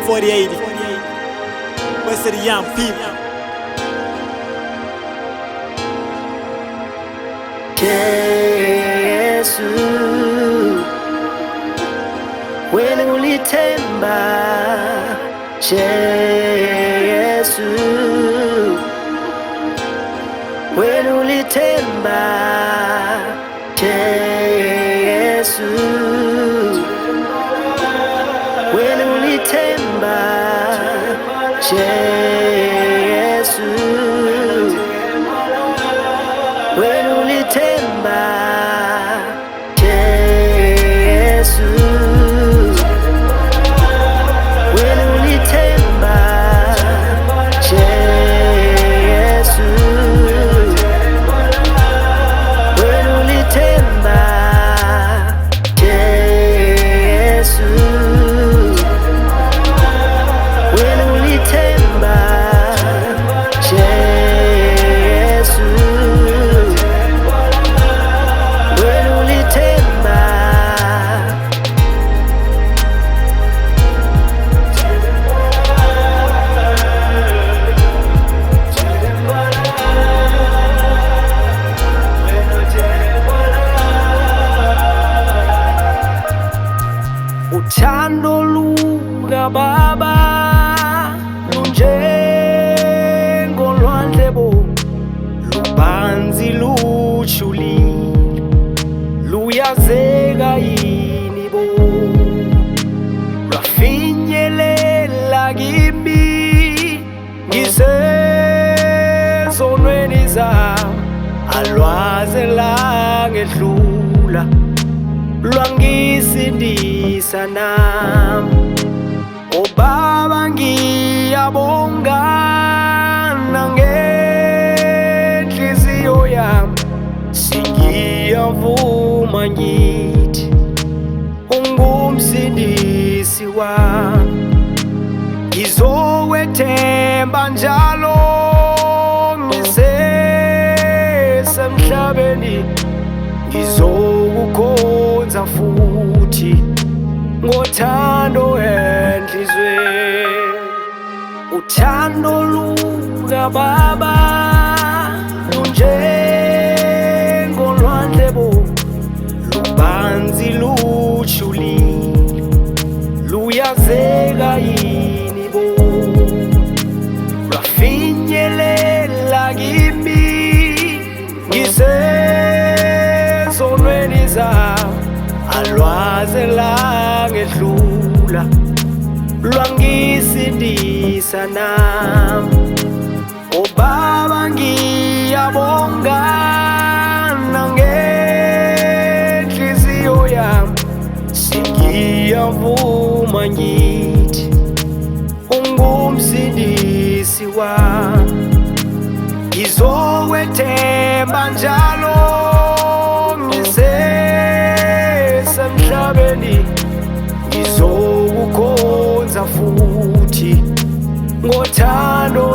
4080. West of the young people. Kgotso Ulithemba Kgotso Ulithemba Kgotso Ulithemba Kgotso Ulithemba Kgotso Ulithemba Kgotso Ulithemba Kgotso Ulithemba uthando luka baba lunjengolwandle bo, lubanzi lujulile, luyazeka yini bo, lwafinyelela kimi ngisezonweni zami, alwaze langedlula, lwangisindisa nami. Obaba ngiyabonga nangenhliziyo yami, singiyavuma ngithi ungumsindisi wami. Ngizowethemba njalo ngisesemhlabeni, ngizokukhonza futhi ngothando enhlizweni. Uthando luka baba lunjengolwandle bo, lubanzi lujulile, luyazeka yini bo, lwafinyelela kimi ngisezonweni zami, alwaze langedlula, lwangisindisa nami. Obaba ngiyabonga nangenhliziyo yami, singiyavuma ngithi ungumsindisi wami. Ngizowethemba njalo ngisesemhlabeni, ngizokukhonza futhi ngothando